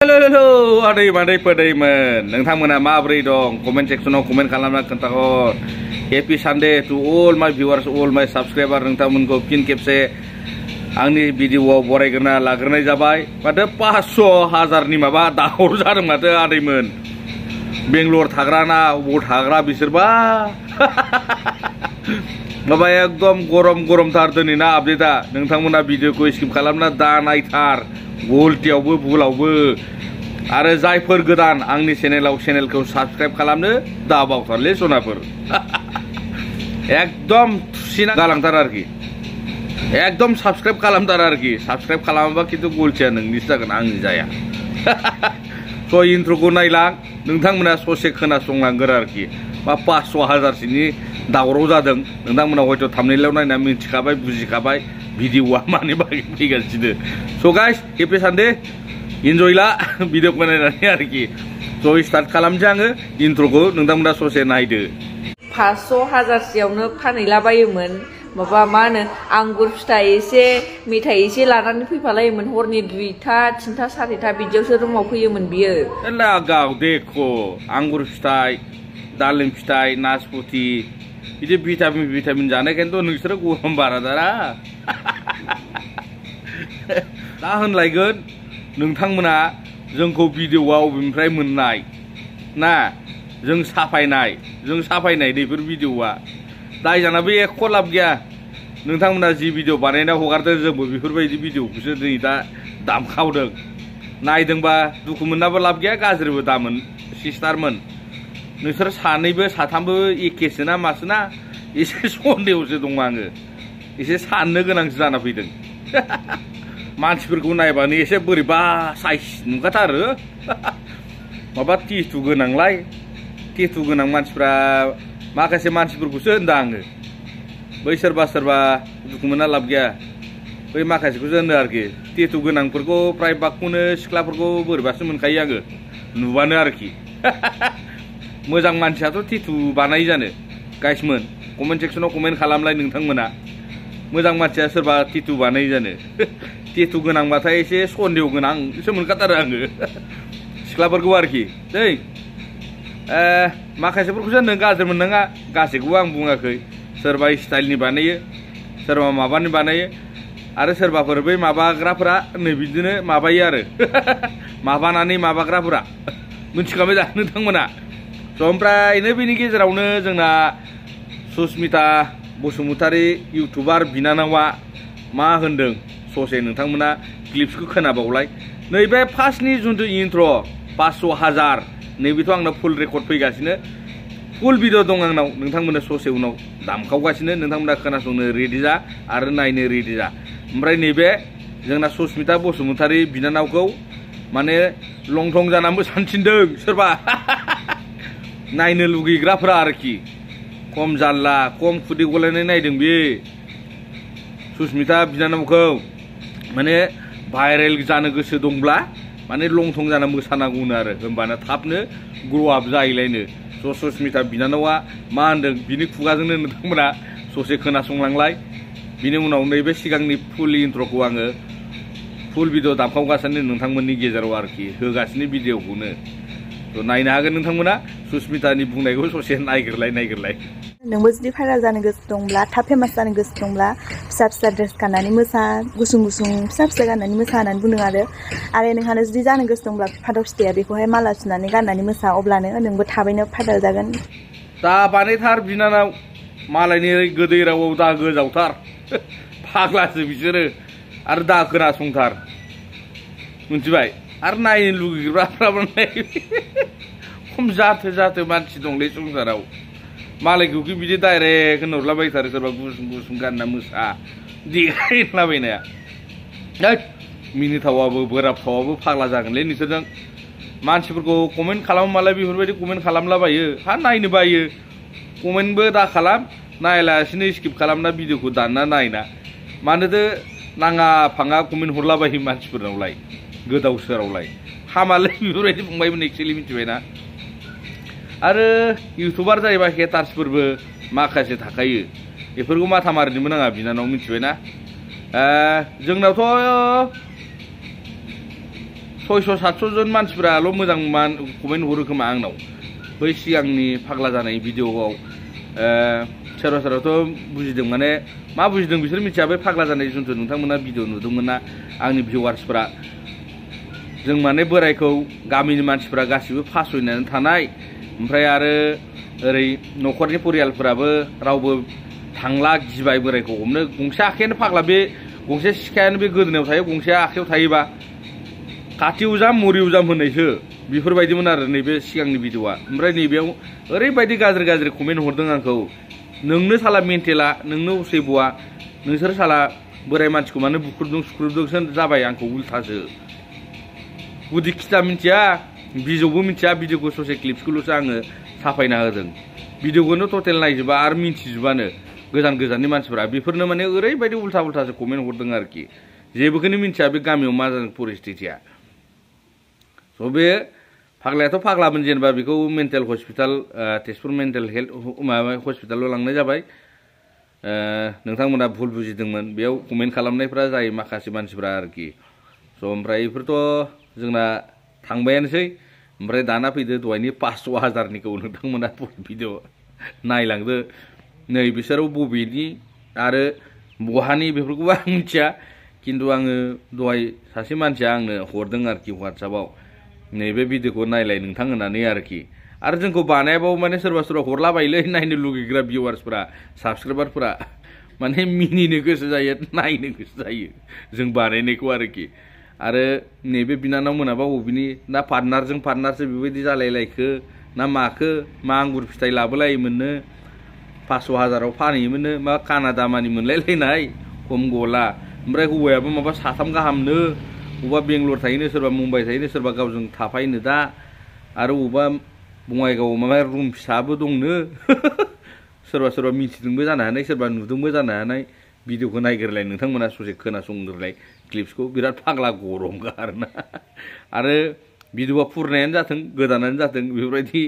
Halo, adik-adik pedaiman, nोंथांमोना माबोरै दं? Comment sectionआव comment खालामना खोन्थाहर. Happy Sunday to all my viewers, all my subscribers. नोंथांमोनखौ फिन खेबसे आंनि भिडिअआव बरायग्रोना लाग्रोनाय जाबाय. माथो 500,000नि माबा दाहर जादों माथो आदैमोन. बेंगलर थाग्रा ना अबाव थाग्रा बिसोरबा. माबा एकदम गरमथार दिनै ना आपडेटआ. नोंथांमोना भिडिअखौ स्किप खालामना दा नायथार. गलटियावबो बुलावबो आरो जायफोर गोदान आंनि चेनेलखौ साबस्क्राइब खालामनो दा बावथारलै सनाफोर. एकदम थुसिना गालांथार आरोखि. एकदम साबस्क्राइब खालामथार आरोखि. साबस्क्राइब खालामाबा खिन्थु गलटिया नोंनिसो जागोन, आंनि जाया. स' इन्ट्र'खौ नायलां, नोंथांमोना ससे खोनासंलांगोन आरोखि. मा 500,000सोनि दावराव जादों. नोंथांमोना हयथ' थाम्बनेइलाव नायना मिथिखाबाय, बुजिखाबाय भिडिअआ मानि बागै फैगासिनो. स' गाइस, हेपि सानडे. इन्जय ला भिडिअखौ नायनानै आरोखि. स' स्टार्ट खालामसै आङो इन्ट्र'खौ, नोंथांमोना ससे नायदो. 500,000सोआवनो फानहैलाबायोमोन. माबा मा होनो आंगुर फिथाइ एसे मेथाइ एसे लानानै फैफालायोमोन. हरनि 2टा 3टा 4टा बिदियावसो रुमाव फैयोमोन बियो. लागाव देखो आंगुर फिथाइ, दालिम फिथाइ, नासपति बिदि भिटामिन जानायखायनोथ' नोंसोरो गरम बारादारा. दा होनलायगोन नोंथांमोना जोंखौ भिडिअआ अबेनिफ्राय मोननाय ना, जों साफायनाय बेफोर भिडिअआ. दायजानाबो एख' लाब गैया. नोंथांमोना जि भिडिअ बानायना हगारदों, जोंबो बेफोरबायदि भिडिअखौसो नै दा दामखावदों. नायदोंबा दुखु मोननाबो लाब गैया, गाज्रिबो दामोन सिस्टारमोन. नोंसोर सानैबो साथामबो एखेसो ना मासो ना, एसे सन्देहसो दं आङो. एसे साननो गोनांसो जाना फैदों. मानसिफोरखौ नायबानो एसे बोरैबा साइज नुखाथारो. माबा टेटु गोनांलाय. टेटु गोनां मानसिफ्रा माखासे मानसिफोरखौसो होनदों आङो. बै सोरबा दुखु मोनना लाब गैया. बै माखासेखौसो होनदों आरोखि. टेटु गोनांफोरखौ फ्राय बागखौनो सिख्लाफोरखौ बोरैबासो मोनखायो आङो नुबानो आरोखि. मोजां मानसियाथ' टेटु बानायो जानो? गाइसमोन कमेन्ट सेक्सनाव कमेन्ट खालामलाय नोंथांमोना. मोजां मानसिया सोरबा टेटु बानायो जानो? टेटु गोनांबाथाय एसे सन्देह गोनांसो मोनखाथारो आङो सिख्लाफोरखौ आरोखि. दै माखासेफोरखौसो होनदों, गाज्रि मोननाङा. गासैखौबो आं बुङाखै. सोरबा स्टाइलनि बानायो, सोरबा माबानि बानायो, आरो सोरबाफोर बै माबाग्राफोरा नै बिदिनो माबायो आरो. माबानानै माबाग्राफोरा मिथिखाबाय दा नोंथांमोना. स' ओमफ्रायनो बेनि गेजेरावनो जोंना सुस्मिता बसुमतारी इउटुबार बिनानावा मा होनदों ससे नोंथांमोना क्लिप्सखौ खोनाबावलाय. नैबे फार्स्टनि जिथु इन्ट्र' 500,000 नैबेथ' आंनाव फुल रेकर्ड फैगासिनो. फुल भिडिअ दं आंनाव. नोंथांमोना ससे उनाव दामखावगासिनो. नोंथांमोना खोनासंनो रेडि जा आरो नायनो रेडि जा. ओमफ्राय नैबे जोंना सुस्मिता बसुमतारी बिनानावखौ माने लंथं जाना मोसानथिनदों सोरबा. नायनो लुगैग्राफोरा आरोखि. खम जारला, खम खुदै गलायनाय नायदों बे सुस्मिता बिनानावखौ. माने भाइरेल जानो गोसो दंब्ला माने लंथं जाना मोसानांगौनो आरो. होमबाना थाबनो ग्र' आप जाहैलायनो. स' सुस्मिता बिनानावा मा होनदों बिनि खुगाजोंनो नोंथांमोना ससे खोनासंलांलाय. बिनि उनाव नैबे सिगांनि फुल इन्ट्र'खौ आङो फुल भिडिअ दामखावगासिनो नोंथांमोननि गेजेराव आरोखि. होगासिनो भिडिअखौनो. थ' नायनो हागोन नोंथांमोना. सुस्मितानि बुंनायखौ ससे नायग्रोलाय. नोंबो जुदि भाइरेल जानो गोसो दंब्ला, थाब फेमास जानो गोसो दंब्ला फिसा ड्रेस गाननानै मोसा, गुसुं फिसा गाननानै मोसा होननानै बुंदों आरो नोंहानो जुदि जानो गोसो दंब्ला फादार फिथाइया बेखौहाय माला सुनानै गाननानै मोसा, अब्लानो नोंबो थाबैनो भाइरेल जागोन. दा बानायथार बिनानाव. मालायनि गोदै रावाव दा गोजावथार. फाग्लासो बिसोरो. आरो दा खोनासंथार मिथिबाय. आरो नायनो लुगैग्राफ्राबो खम जाथो मानसि दंलै संसाराव. मालायखौ बिदि डाइरेक्ट होनहरलाबायथारो सोरबा गुसुं गानना मोसा देखायलाबायनाया. मिनिथावाबो बोराबथावाबो फाग्ला जागोनलै नोंसोरजों. मानसिफोरखौ कमेन्ट खालामबालाय बेफोरबायदि कमेन्ट खालामलाबायो. नायनो बायो. कमेन्टबो दा खालाम, नायालासिनो स्किप खालामना भिडिअखौ दानना नायना. मानोथो नाङा फाङा कमेन्ट हरलाबायो मानसिफोरनावलाय, गोदाव सोरावलाय. हामालै बेफोरबायदि बुंबायमोन एक्सुवेलि, मिथिबायना. आरो इउटुबार जायोबा हेटार्सफोरबो माखासे थाखायो. बेफोरखौ माथा मारिनोबो नाङा बिनानाव, मिथिबायना. जोंनावथ' 600-700 जन मानसिफ्राल' मोजां कमेन्ट हरो खोमा आंनाव बै सिगांनि फाग्ला जानाय भिडिअआव सोरबा सोरबाथ' बुजिदों माने मा बुजिदों बिसोर मिथिया बै फाग्ला जानाय जुन्थु नोंथांमोना भिडिअ नुदोंमोन ना आंनि भिउवार्सफ्रा जों माने बोरायखौ गामिनि मानसिफ्रा गासिबो फासयनानै थानाय ओमफ्राय आरो ओरै न'खरनि परियालफोराबो रावबो थांला गिबाय बोरायखौ हमनो गंसे आखायानो फाग्ला बे गंसे सिखायानो बे गोदोनायाव थायो गंसे आखायाव थायोबा खाथि उजाम मुरि उजाम होननायसो बेफोरबायदिमोन आरो नैबे सिगांनि भिडिअआ ओमफ्राय नैबेयाव ओरैबायदि गाज्रि गाज्रि कमेन्ट हरदों आंखौ नोंनो साला मेन्टेला नोंनो उसैब'आ नोंसोर साला बोराय मानसिखौ मानो बुख्रुबदों सुख्रुबदोंसो जाबाय आंखौ उल्थासो गुदि खिथा मिथिया बिजौबो मिथिया भिडिअखौ ससे क्लिप्सखौल'सो आङो साफायना होदों भिडिअखौनो टटेल नायजोबा आरो मिन्थिजोबानो गोजान गोजाननि मानसिफ्रा बेफोरनो माने ओरैबायदि उल्था उल्थासो कमेन्ट हरदों आरोखि जेबोखौनो मिथिया बे गामियाव मा जादों परिस्थितिया स' बे फाग्लायाथ' फाग्लामोन जेनेबा बेखौ mental hospital Tezpur mental health माबा हस्पिटालाव लांनाय जाबाय नोंथांमोना भुल बुजिदोंमोन बेयाव कमेन्ट खालामनायफ्रा जायो माखासे मानसिफ्रा आरोखि स' ओमफ्राय बेफोरथ' जोंना थांबायानोसै ओमफ्राय दाना फैदो दहायनि 500,000निखौ नोंथांमोना भिडिअ नायलांदो नै बिसोराव बबेनि आरो बहानि बेफोरखौबो आं मिथिया खिन्थु आङो दहाय सासे मानसिया आंनो हरदों आरोखि वाट्सएपआव नैबे भिडिअखौ नायलाय नोंथां होननानै आरोखि आरो जोंखौ बानायाबाबो माने सोरबा सोरबा हरलाबायलै नायनो लुगैग्रा भिउवार्सफ्रा साबसक्राइबारफ्रा माने मिनिनो गोसो जायो नायनो गोसो जायो जों बानायनायखौ आरोखि आरो नैबे बिनानाव मोनाबा बबेनि ना पार्टनारजों पार्टनारसो बेबायदि जालायलायखो ना माखो मा आंगुर फिथाइ लाबोलायोमोननो 500,000आव फानहैयोमोननो मा कानाडा मानि मोनलायलायनाय खम गला ओमफ्राय हौवायाबो माबा 3 गाहामनो बबेबा बेंगलर थायोनो सोरबा मुम्बाइ थायोनो सोरबा गावजों थाफायनो दा आरो बबेबा बङाइगावआव माबा रुम फिसाबो दंनो सोरबा सोरबा मिथिदोंबो जानो हानाय सोरबा नुदोंबो जानो हानाय भिडिअखौ नायग्रोलाय नोंथांमोना ससे खोनासंग्रोलाय क्लिप्सखौ बिराद फाग्ला गरमगा आरोना आरो भिडिअआ पुरनायानो जाथों गोदानानो जाथों बेफोरबायदि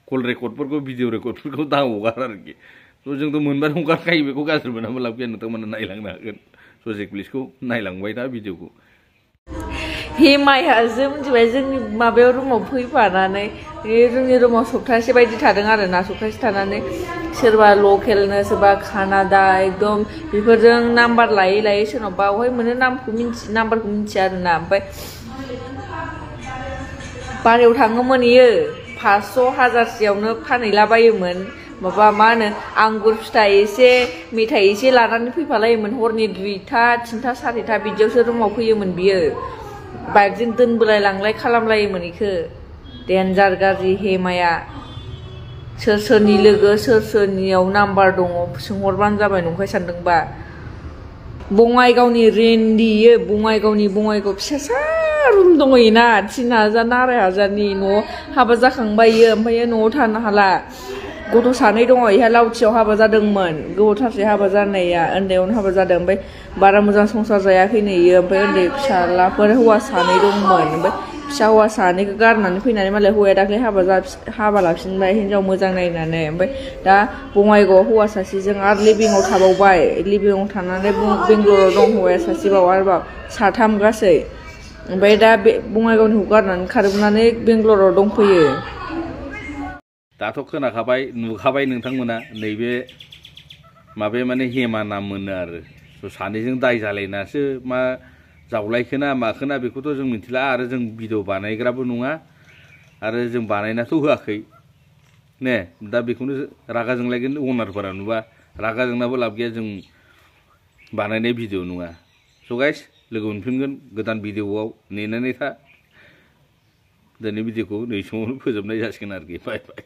कल रेकर्डफोरखौ भिडिअ रेकर्डफोरखौ दा हगार आरोखि स' जोंथ' मोनबानो हगारखायो बेखौ गाज्रि मोनाबो लाब गैया नोंथांमोना नायलांनो हागोन ससे क्लिप्सखौ नायलांबाय दा भिडिअखौ हेमायासो मिथिबाय जोंनि माबायाव रुमाव फैफानानै जोंनि रुमाव सप्तासे बायदि थादों आरो ना सप्तासे थानानै सोरबा लकेलनो सोरबा कानाडा एकदम बेफोरजों नाम्बार लायै लायै सोरनावबा बहाय मोनो नाम्बारखौ मिथिया आरो ना ओमफ्राय बारायाव थाङोमोन इयो 500,000सेयावनो फानहैलाबायोमोन माबा मा होनो आंगुर फिथाइ एसे मेथाइ एसे लानानै फैफालायोमोन हरनि 2टा 3टा 4टा बिदियावसो रुमाव फैयोमोन बियो बाइकजों दोनबोलाय लांलाय खालामलायोमोन इखो डेन्जार गाज्रि हेमाया सोर सोरनि लोगो सोर सोरनियाव नाम्बार दङ सोंहरबानो जाबाय नंखाय सानदोंबा बङाइगावनि रेन्डि इयो बङाइगाव फिसासा रुम दङ इना 3,000 2,500नि न'आव हाबा जाखांबाय इयो ओमफ्राय न'आव थानो हाला गथ' 2 दङ इहा लावथियाव हाबा जादोंमोन गोबावथारसै हाबा जानाया उन्दैयावनो हाबा जादों ओमफ्राय बारा मोजां संसार जायाखैनो इयो ओमफ्राय उन्दै फिसालाफोर हौवा 2 दंमोन ओमफ्राय फिसा हौवा 2खौ गारनानै फैनानै मालाय हौवाया दाख्लै हाबा लाफिनबाय हिनजाव मोजां नायनानै ओमफ्राय दा बङाइगावआव हौवा सासेजों आरो लिभिंआव थाबावबाय लिभिंआव थानानै बेंगलराव दं हौवाया सासेबाव आरोबाव 3 गासै ओमफ्राय दा बे बङाइगावनिखौ गारनानै खारबोनानै बेंगलराव दंफैयो दाथ' खोनाखाबाय नुखाबाय नोंथांमोना नैबे माबाया माने हेमा नाम मोनो आरो सानैजों दाय जालायनासो मा जावलायखोना माखोना बेखौथ' जों मिथिला आरो जों भिडिअ बानायग्राबो नङा आरो जों बानायनाथ' होआखै ने दा बेखौनो रागा जोंलायगोन अनारफोरा नुबा रागा जोंनाबो लाब गैया जों बानायनाय भिडिअ नङा स' गाइस लोगो मोनफिनगोन गोदान भिडिअआव नेनानै था दिनै भिडिअखौ नै समावनो फोजोबनाय जासिगोन आरोखि बाय बाय